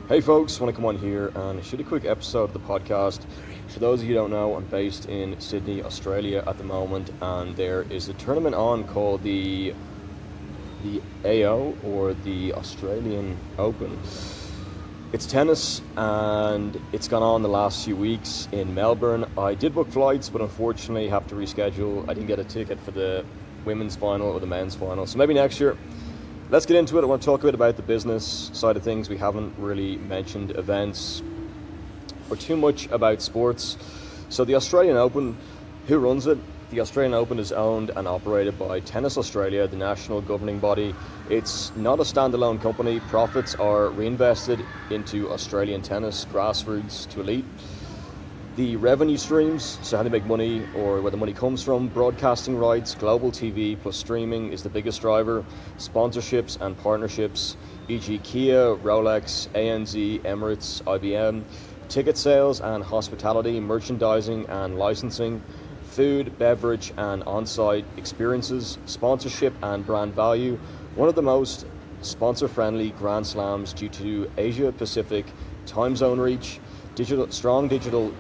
Hey folks, want to come on here and shoot a quick episode of the podcast. For those of you who don't know, I'm based in Sydney, Australia at the moment, and there is a tournament on called the AO, or the Australian Open. It's tennis, and it's gone on the last few weeks in Melbourne. I did book flights, but unfortunately have to reschedule. I didn't get a ticket for the women's final or the men's final, so maybe next year. Let's get into it. I want to talk a bit about the business side of things. We haven't really mentioned events or too much about sports. So the Australian Open, who runs it? The Australian Open is owned and operated by Tennis Australia, the national governing body. It's not a standalone company. Profits are reinvested into Australian tennis, grassroots to elite. The revenue streams, so how they make money or where the money comes from, broadcasting rights, global TV plus streaming is the biggest driver, sponsorships and partnerships, e.g. Kia, Rolex, ANZ, Emirates, IBM, ticket sales and hospitality, merchandising and licensing, food, beverage and on-site experiences, sponsorship and brand value. One of the most sponsor-friendly Grand Slams due to Asia Pacific time zone reach, strong digital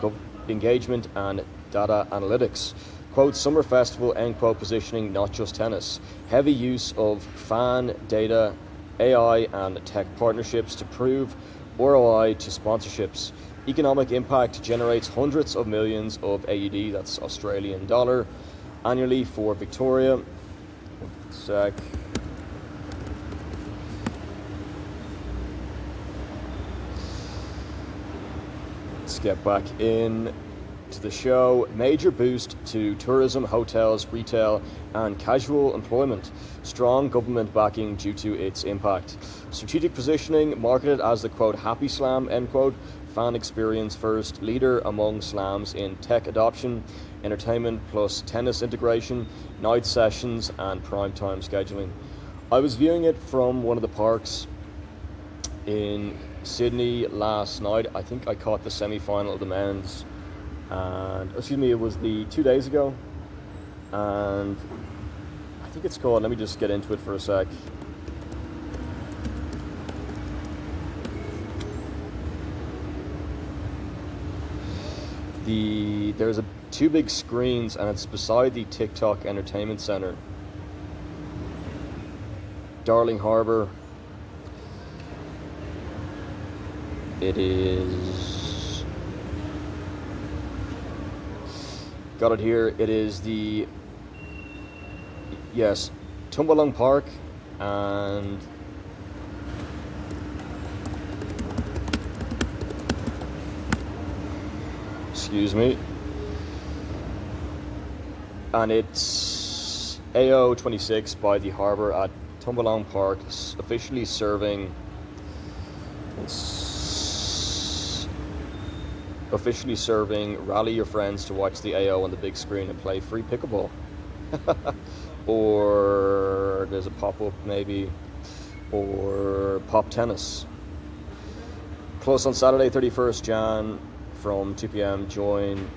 engagement and data analytics. Quote, summer festival, end quote, positioning, not just tennis. Heavy use of fan data, AI and tech partnerships to prove ROI to sponsorships. Economic impact generates hundreds of millions of AUD, that's Australian dollar, annually for Victoria. One sec. Let's get back in to the show. Major boost to tourism, hotels, retail and casual employment. Strong government backing due to its impact. Strategic positioning, marketed as the quote happy slam, end quote. Fan experience first, leader among slams in tech adoption, entertainment plus tennis integration, night sessions and prime time scheduling. I was viewing it from one of the parks in Sydney last night. I think I caught the semi-final of the men's, and it was the 2 days ago, and I think it's called, let me just get into it for a sec. There's two big screens, and it's beside the TikTok Entertainment Centre. Darling Harbour. It is, got it here, it is Tumbalong Park, and excuse me, and it's AO 26 by the harbour at Tumbalong Park, officially serving rally your friends to watch the AO on the big screen and play free pickleball. Or there's a pop-up maybe, or pop tennis. Plus on Saturday 31st Jan from 2 p.m. join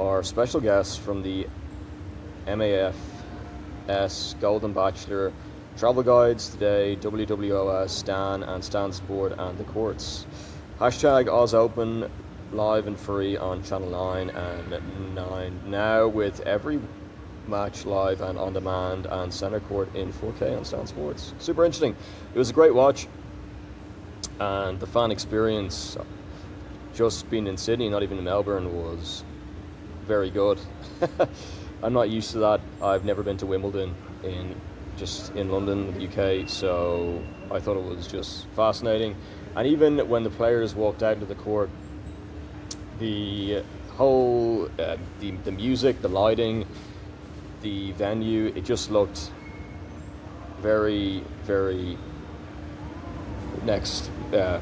our special guests from the MAFS Golden Bachelor travel guides today, WWOS, Stan and Stan Sport and the courts. Hashtag AusOpen live and free on Channel 9 and 9 now, with every match live and on demand, and center court in 4K on Stan Sports. Super interesting. It was a great watch, and the fan experience, just being in Sydney, not even in Melbourne, was very good. I'm not used to that. I've never been to Wimbledon in London, the UK, so I thought it was just fascinating. And even when the players walked out into the court, the whole, the music, the lighting, the venue, it just looked very, very next. I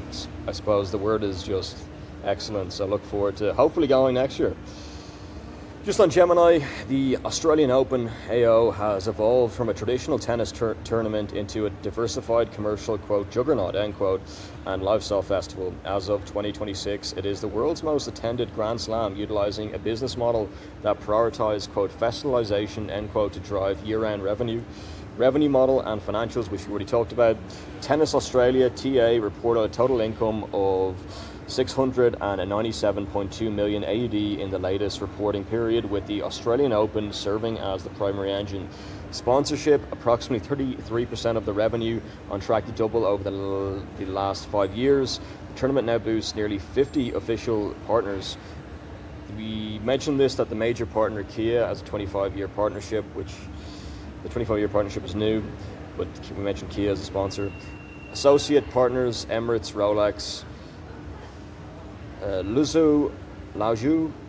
suppose the word is just excellent. So I look forward to hopefully going next year. Just on Gemini, the Australian Open AO has evolved from a traditional tennis tournament into a diversified commercial, quote, juggernaut, end quote, and lifestyle festival. As of 2026, it is the world's most attended Grand Slam, utilizing a business model that prioritizes, quote, festivalization, end quote, to drive year-round revenue. Revenue model and financials, which we already talked about. Tennis Australia, TA, reported a total income of 697.2 million AUD in the latest reporting period, with the Australian Open serving as the primary engine. Sponsorship, approximately 33% of the revenue, on track to double over the last 5 years. The tournament now boasts nearly 50 official partners. We mentioned this, that the major partner Kia has a 25-year partnership, which the 25-year partnership is new, but we mentioned Kia as a sponsor. Associate partners Emirates, Rolex, Laozhou,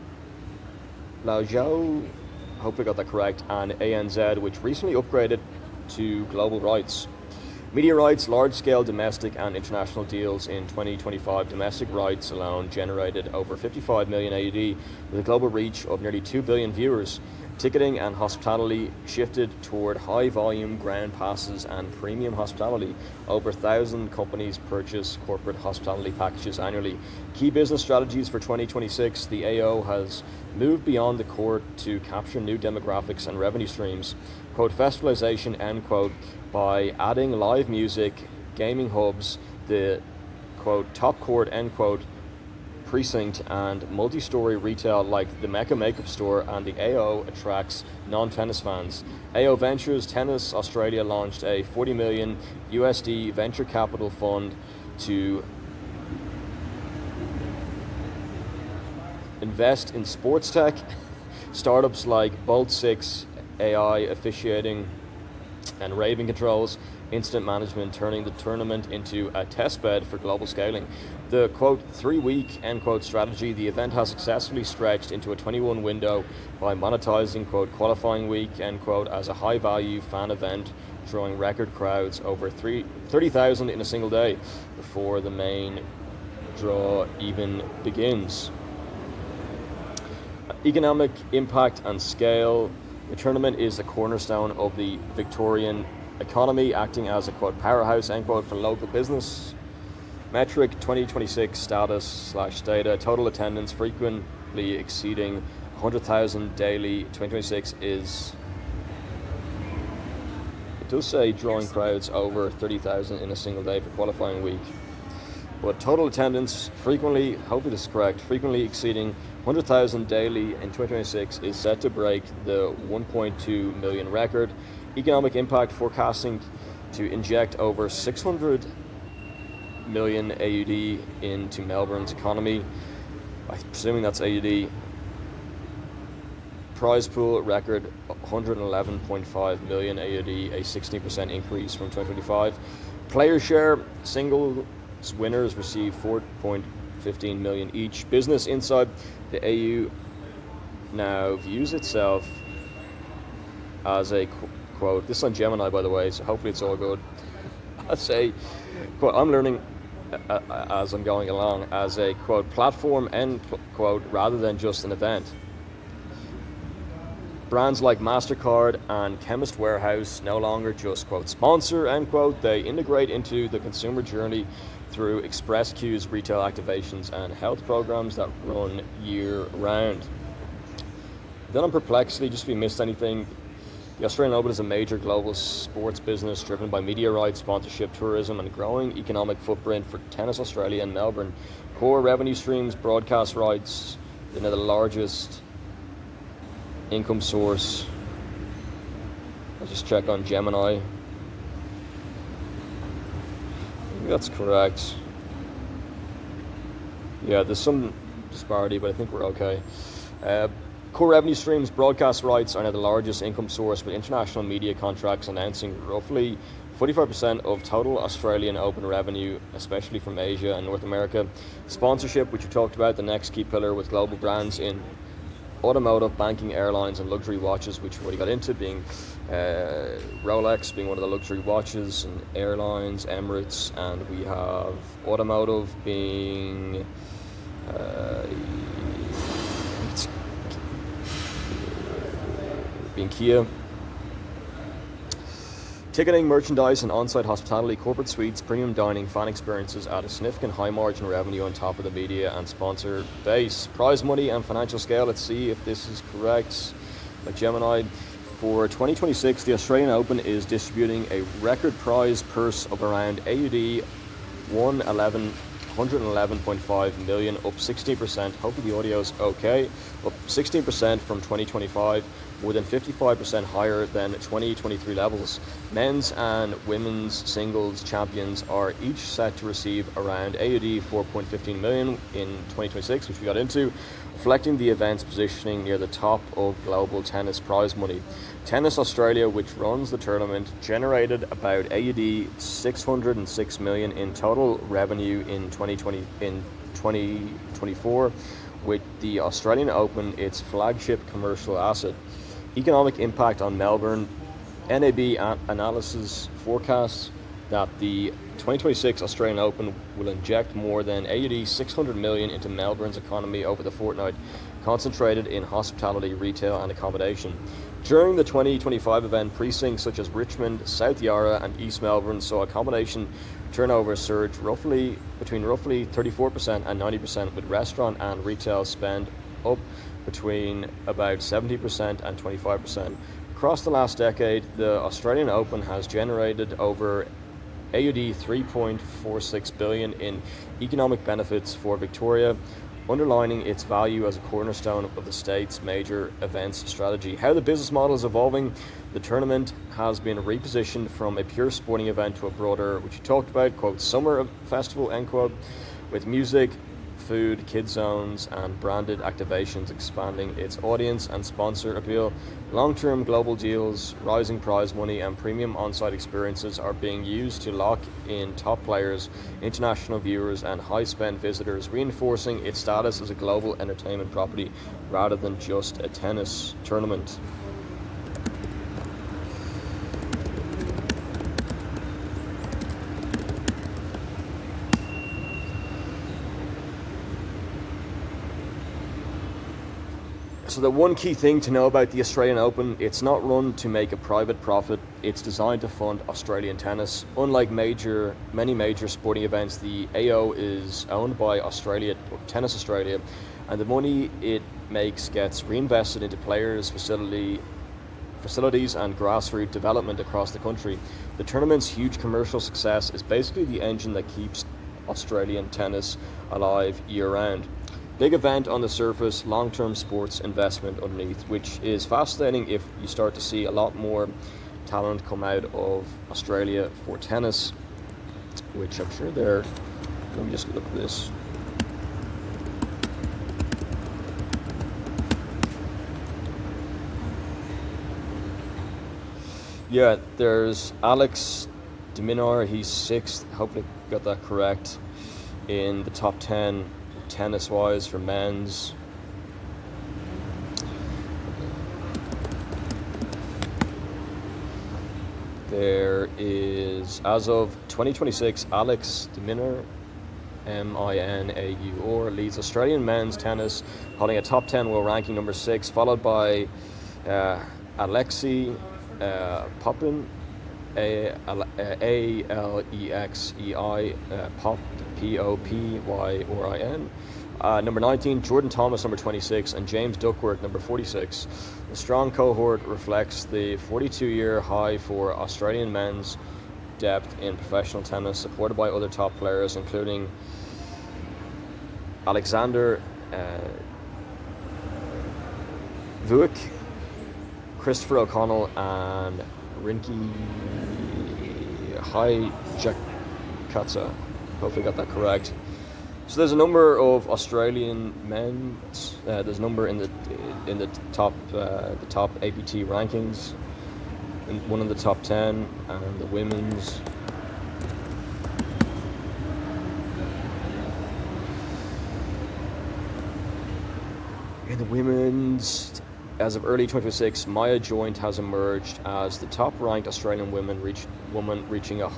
hopefully got that correct, and ANZ, which recently upgraded to global rights. Media rights, large-scale domestic and international deals in 2025. Domestic rights alone generated over 55 million AUD, with a global reach of nearly 2 billion viewers. Ticketing and hospitality shifted toward high-volume ground passes and premium hospitality. Over 1,000 companies purchase corporate hospitality packages annually. Key business strategies for 2026. The AO has moved beyond the court to capture new demographics and revenue streams. Quote, festivalization, end quote, by adding live music, gaming hubs, the, quote, top court, end quote, precinct, and multi-story retail like the Mecca Makeup Store, and the AO attracts non-tennis fans. AO Ventures Tennis Australia launched a $40 million USD venture capital fund to invest in sports tech. Startups like Bolt 6 AI, officiating and raving controls, incident management, turning the tournament into a testbed for global scaling. The, quote, 3-week, end quote, strategy. The event has successfully stretched into a 21 window by monetizing, quote, qualifying week, end quote, as a high-value fan event, drawing record crowds, over 30,000 in a single day, before the main draw even begins. Economic impact and scale. The tournament is the cornerstone of the Victorian economy, acting as a, quote, powerhouse, end quote, for local business. Metric 2026 status/data. Total attendance frequently exceeding 100,000 daily. 2026 is, it does say drawing crowds over 30,000 in a single day for qualifying week. But total attendance frequently, hopefully this is correct, frequently exceeding 100,000 daily in 2026 is set to break the 1.2 million record. Economic impact forecasting to inject over 600 million AUD into Melbourne's economy. I'm presuming that's AUD. Prize pool record 111.5 million AUD, a 16% increase from 2025. Player share, singles winners receive 4.15 million each. Business Insight, the AU now views itself as a, quote, this is on Gemini, by the way, so hopefully it's all good. I say, quote, I'm learning as I'm going along, as a, quote, platform, end quote, rather than just an event. Brands like MasterCard and Chemist Warehouse no longer just, quote, sponsor, end quote, they integrate into the consumer journey through express queues, retail activations, and health programs that run year-round. Then on Perplexity, just if you missed anything, the Australian Open is a major global sports business driven by media rights, sponsorship, tourism, and growing economic footprint for Tennis Australia and Melbourne. Core revenue streams, broadcast rights, they're now the largest income source. I'll just check on Gemini. I think that's correct. Yeah, there's some disparity, but I think we're okay. Core revenue streams, broadcast rights are now the largest income source, with international media contracts announcing roughly 45% of total Australian Open revenue, especially from Asia and North America. Sponsorship, which we talked about, the next key pillar, with global brands in automotive, banking, airlines, and luxury watches, which we already got into, being Rolex being one of the luxury watches, and airlines, Emirates, and we have automotive being Kia. Ticketing, merchandise, and on-site hospitality, corporate suites, premium dining, fan experiences add a significant high-margin revenue on top of the media and sponsor base. Prize money and financial scale, let's see if this is correct. Like Gemini, For 2026, the Australian Open is distributing a record prize purse of around AUD 111.5 million, up 16%. Hopefully the audio's okay. Up 16% from 2025, more than 55% higher than 2023 levels. Men's and women's singles champions are each set to receive around AUD 4.15 million in 2026, which we got into, reflecting the event's positioning near the top of global tennis prize money. Tennis Australia, which runs the tournament, generated about AUD 606 million in total revenue in 2024, with the Australian Open its flagship commercial asset. Economic impact on Melbourne. NAB analysis forecasts that the 2026 Australian Open will inject more than AUD 600 million into Melbourne's economy over the fortnight, concentrated in hospitality, retail and accommodation. During the 2025 event, precincts such as Richmond, South Yarra and East Melbourne saw accommodation turnover surge between 34% and 90%, with restaurant and retail spend up between about 70% and 25%. Across the last decade, the Australian Open has generated over AUD 3.46 billion in economic benefits for Victoria, underlining its value as a cornerstone of the state's major events strategy. How the business model is evolving. The tournament has been repositioned from a pure sporting event to a broader, which you talked about, quote, summer festival, end quote, with music, food, kid zones and branded activations expanding its audience and sponsor appeal. Long-term global deals, rising prize money and premium on-site experiences are being used to lock in top players, international viewers and high-spend visitors, reinforcing its status as a global entertainment property rather than just a tennis tournament. So the one key thing to know about the Australian Open, it's not run to make a private profit, it's designed to fund Australian tennis. Unlike many major sporting events, the AO is owned by Tennis Australia, and the money it makes gets reinvested into players, facilities and grassroots development across the country. The tournament's huge commercial success is basically the engine that keeps Australian tennis alive year-round. Big event on the surface, long-term sports investment underneath, which is fascinating if you start to see a lot more talent come out of Australia for tennis, which I'm sure let me just look at this. Yeah, there's Alex de Minaur, he's 6th, hopefully got that correct, in the top 10 tennis-wise for men's. There is, as of 2026, Alex de Minaur, Minaur, leads Australian men's tennis, holding a top 10 world ranking number 6, followed by Alexei Popin, Alexei Pop, Popyorin. Number 19, Jordan Thomas, number 26, and James Duckworth, number 46. The strong cohort reflects the 42-year high for Australian men's depth in professional tennis, supported by other top players, including Alexander Vuic, Christopher O'Connell, and Rinky Hijakatsa. Hopefully got that correct. So there's a number of Australian men. There's a number in the top APT rankings. One in the top 10, and the women's. In the women's, as of early 2026, Maya Joint has emerged as the top-ranked Australian woman, reaching a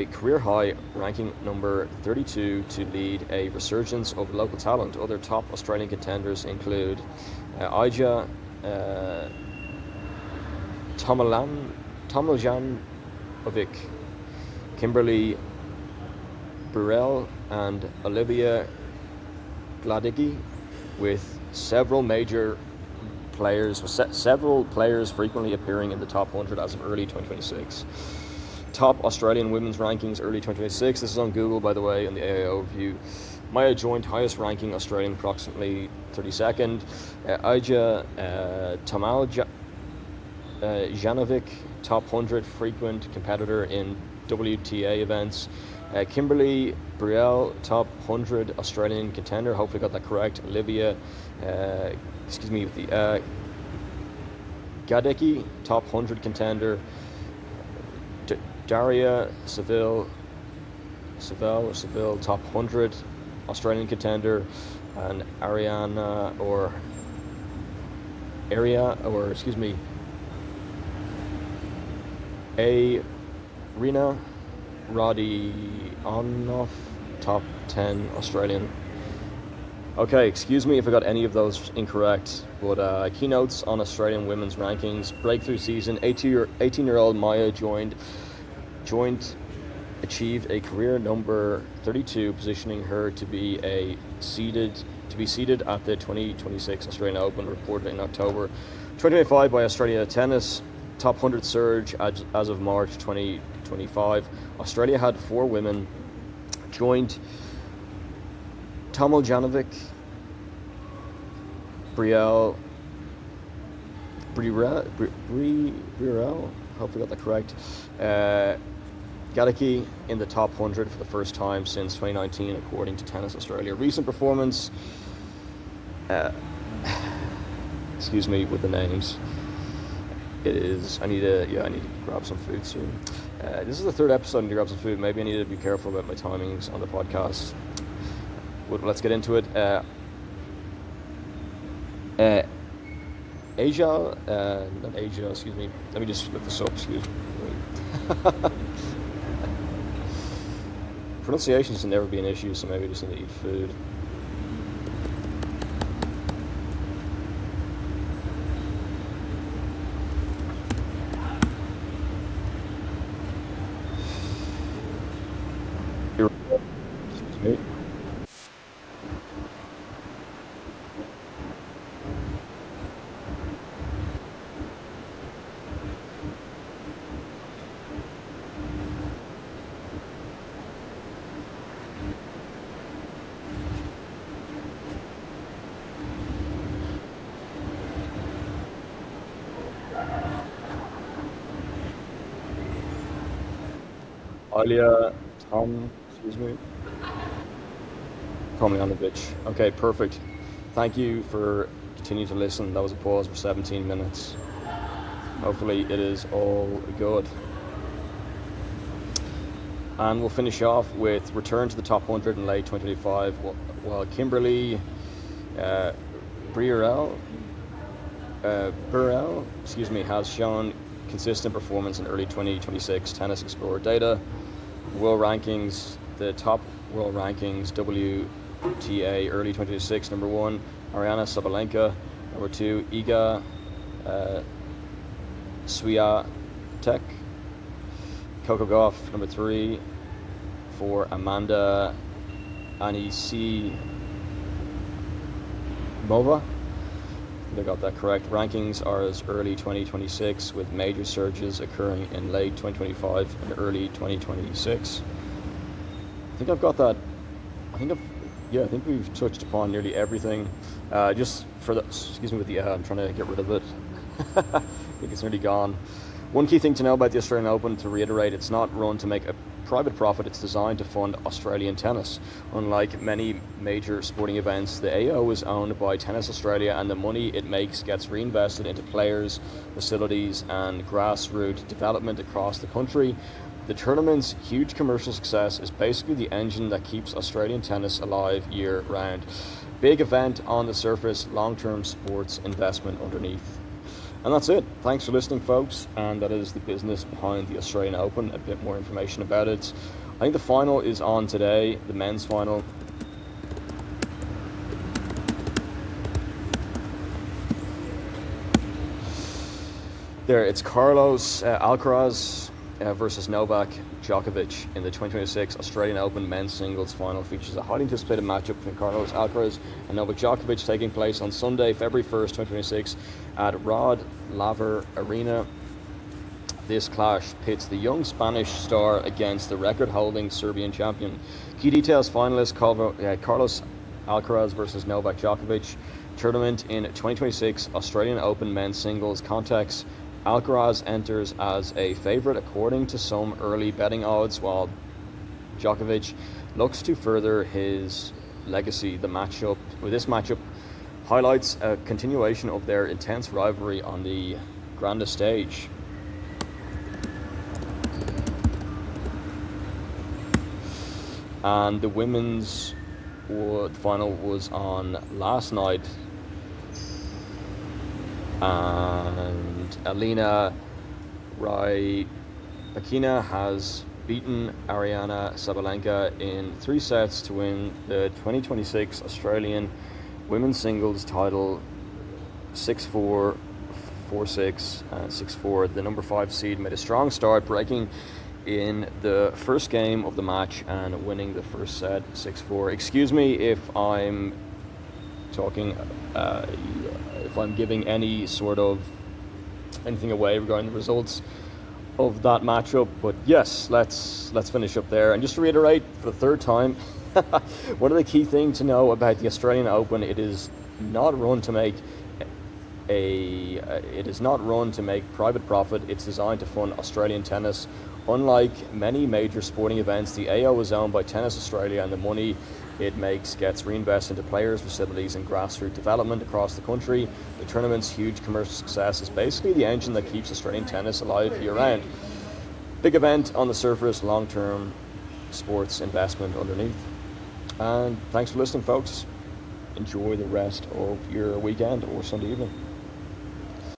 career high, ranking number 32, to lead a resurgence of local talent. Other top Australian contenders include Ija Tomaljanovic, Kimberly Burrell, and Olivia Gladicki, with several major players, with several players frequently appearing in the top 100 as of early 2026. Top Australian women's rankings early 2026. This is on Google, by the way, in the AIO view. Maya joined highest ranking Australian, approximately 32nd. Aja Janovic, top 100 frequent competitor in WTA events. Kimberly Brielle, top 100 Australian contender. Hopefully got that correct. Olivia, Gadecki, top 100 contender. Daria Seville, top 100 Australian contender, and Arina Rodionov, top 10 Australian. Okay, excuse me if I got any of those incorrect, but keynotes on Australian women's rankings. Breakthrough season, 18-year-old Maya achieved a career number 32, positioning her to be seated at the 2026 Australian Open, reported in October 2025 by Australia Tennis. Top 100 surge as of March 2025. Australia had 4 women joined: Tomiljanovic, Brielle, hopefully got that correct. Gadecki in the top 100 for the first time since 2019, according to Tennis Australia. Recent performance. Excuse me with the names. I need to grab some food soon. This is the 3rd episode. I need to grab some food. Maybe I need to be careful about my timings on the podcast. But let's get into it. Excuse me. Let me just look this up. Excuse me. Pronunciation should never be an issue, so maybe I just need to eat food. Excuse me. Tomljanovic. Okay, perfect. Thank you for continuing to listen. That was a pause for 17 minutes. Hopefully it is all good. And we'll finish off with return to the top 100 in late 2025, while Kimberly Brielle, has shown consistent performance in early 2026 Tennis Explorer data. World rankings, the top world rankings, WTA early 2026, number 1, Aryna Sabalenka, number 2, Iga Swiatek, Coco Gauff, number 3, for Amanda Anisimova. I got that correct. Rankings are as early 2026, with major surges occurring in late 2025 and early 2026. I think I've got that. I think we've touched upon nearly everything. Excuse me with the I'm trying to get rid of it. I think it's nearly gone. One key thing to know about the Australian Open, to reiterate, it's not run to make a private profit. It's designed to fund Australian tennis. Unlike many major sporting events, the AO is owned by Tennis Australia, and the money it makes gets reinvested into players, facilities, and grassroots development across the country. The tournament's huge commercial success is basically the engine that keeps Australian tennis alive year-round. Big event on the surface, long-term sports investment underneath. And that's it. Thanks for listening, folks. And that is the business behind the Australian Open. A bit more information about it. I think the final is on today, the men's final. There, it's Carlos Alcaraz versus Novak Djokovic in the 2026 Australian Open men's singles final features a highly anticipated matchup between Carlos Alcaraz and Novak Djokovic, taking place on Sunday, February 1st, 2026 at Rod Laver Arena. This clash pits the young Spanish star against the record-holding Serbian champion. Key details: finalists Carlos Alcaraz versus Novak Djokovic. Tournament in 2026 Australian Open men's singles. Context: Alcaraz enters as a favourite according to some early betting odds, while Djokovic looks to further his legacy. This matchup highlights a continuation of their intense rivalry on the grandest stage. And the women's final was on last night, and Alina Rybakina has beaten Ariana Sabalenka in 3 sets to win the 2026 Australian women's singles title 6-4, 4-6, and 6-4. The number 5 seed made a strong start, breaking in the first game of the match and winning the first set 6-4. Excuse me if I'm talking, if I'm giving any sort of anything away regarding the results of that matchup, but yes, let's finish up there. And just to reiterate for the third time, one of the key things to know about the Australian Open: it is not run to make private profit. It's designed to fund Australian tennis. Unlike many major sporting events, the AO is owned by Tennis Australia, and the money it makes gets reinvested into players, facilities, and grassroots development across the country. The tournament's huge commercial success is basically the engine that keeps Australian tennis alive year-round. Big event on the surface, long-term sports investment underneath. And thanks for listening, folks. Enjoy the rest of your weekend or Sunday evening.